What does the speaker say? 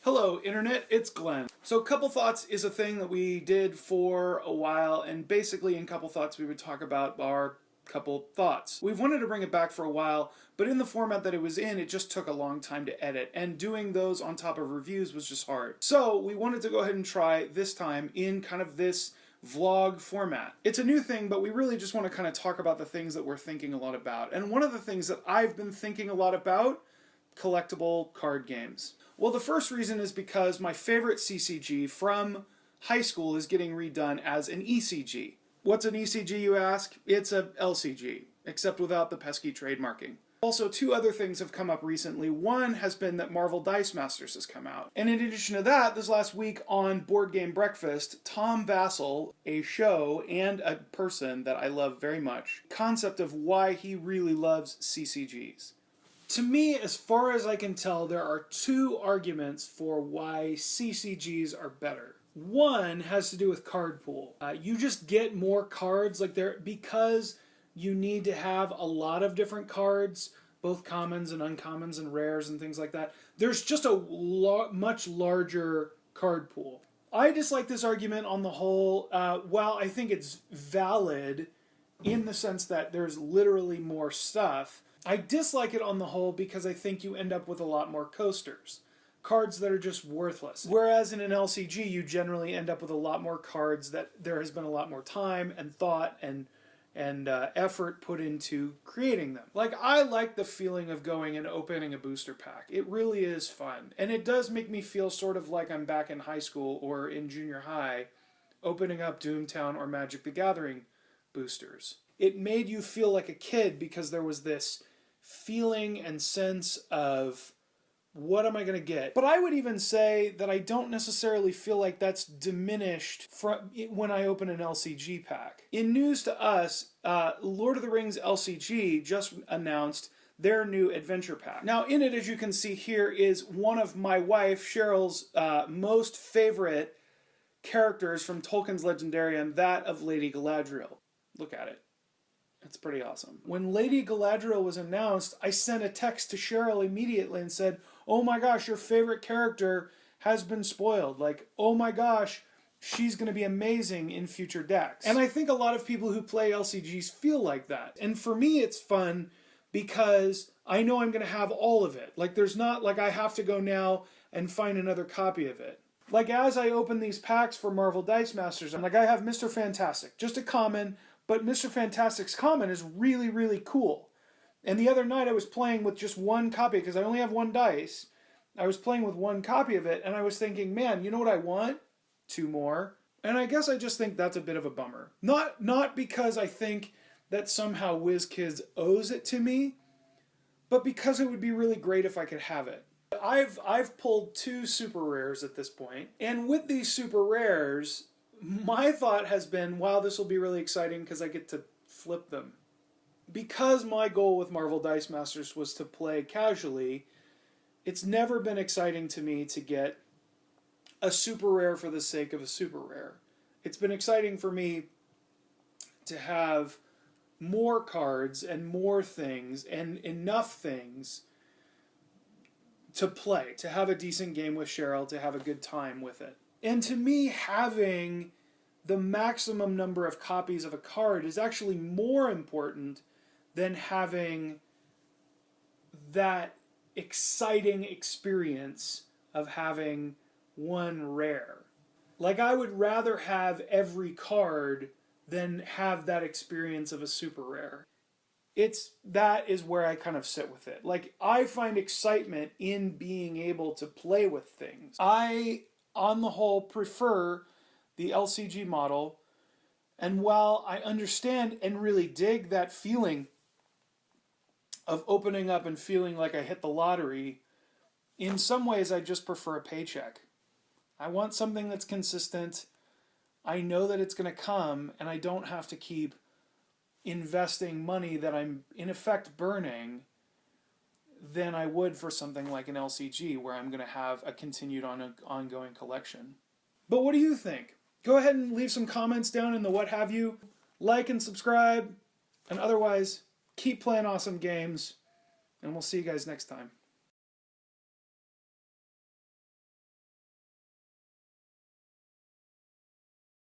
Hello Internet, it's Glenn. So Couple Thoughts is a thing that we did for a while, and basically in Couple Thoughts we would talk about our couple thoughts. We've wanted to bring it back for a while, but in the format that it was in, it just took a long time to edit, and doing those on top of reviews was just hard. So we wanted to go ahead and try this time in kind of this vlog format. It's a new thing, but we really just want to kind of talk about the things that we're thinking a lot about. And one of the things that I've been thinking a lot about, collectible card games. Well, the first reason is because my favorite CCG from high school is getting redone as an ECG. What's an ECG, you ask? It's a LCG, except without the pesky trademarking. Also, two other things have come up recently. One has been that Marvel Dice Masters has come out. And in addition to that, this last week on Board Game Breakfast, Tom Vassell, a show and a person that I love very much, concept of why he really loves CCGs. To me, as far as I can tell, there are two arguments for why CCGs are better. One has to do with card pool. You just get more cards because you need to have a lot of different cards, both commons and uncommons and rares and things like that. There's just a much larger card pool. I dislike this argument on the whole. While I think it's valid in the sense that there's literally more stuff, I dislike it on the whole because I think you end up with a lot more coasters. Cards that are just worthless. Whereas in an LCG, you generally end up with a lot more cards that there has been a lot more time and thought and effort put into creating them. Like, I like the feeling of going and opening a booster pack. It really is fun. And it does make me feel sort of like I'm back in high school or in junior high, opening up Doomtown or Magic the Gathering boosters. It made you feel like a kid because there was this feeling and sense of, what am I going to get? But I would even say that I don't necessarily feel like that's diminished from when I open an LCG pack. In news to us, Lord of the Rings LCG just announced their new adventure pack. Now in it, as you can see here, is one of my wife Cheryl's most favorite characters from Tolkien's Legendarium, that of Lady Galadriel. Look at it. It's pretty awesome. When Lady Galadriel was announced, I sent a text to Cheryl immediately and said, oh my gosh, your favorite character has been spoiled. Like, oh my gosh, she's going to be amazing in future decks. And I think a lot of people who play LCGs feel like that. And for me, it's fun because I know I'm going to have all of it. Like, there's not like I have to go now and find another copy of it. Like, as I open these packs for Marvel Dice Masters, I'm like, I have Mr. Fantastic, just a common. But Mr. Fantastic's common is really, really cool. And the other night I was playing with just one copy because I only have one dice. I was playing with one copy of it and I was thinking, man, you know what I want? Two more. And I guess I just think that's a bit of a bummer. Not because I think that somehow WizKids owes it to me, but because it would be really great if I could have it. I've pulled two super rares at this point, and with these super rares, my thought has been, wow, this will be really exciting because I get to flip them. Because my goal with Marvel Dice Masters was to play casually, it's never been exciting to me to get a super rare for the sake of a super rare. It's been exciting for me to have more cards and more things and enough things to play, to have a decent game with Cheryl, to have a good time with it. And to me, having the maximum number of copies of a card is actually more important than having that exciting experience of having one rare. Like, I would rather have every card than have that experience of a super rare. That is where I kind of sit with it. Like, I find excitement in being able to play with things. I, on the whole, prefer the LCG model, and while I understand and really dig that feeling of opening up and feeling like I hit the lottery, in some ways I just prefer a paycheck. I want something that's consistent. I know that it's going to come, and I don't have to keep investing money that I'm in effect burning than I would for something like an LCG where I'm going to have a continued ongoing collection. But what do you think? Go ahead and leave some comments down in the what have you. Like and subscribe. And otherwise, keep playing awesome games. And we'll see you guys next time.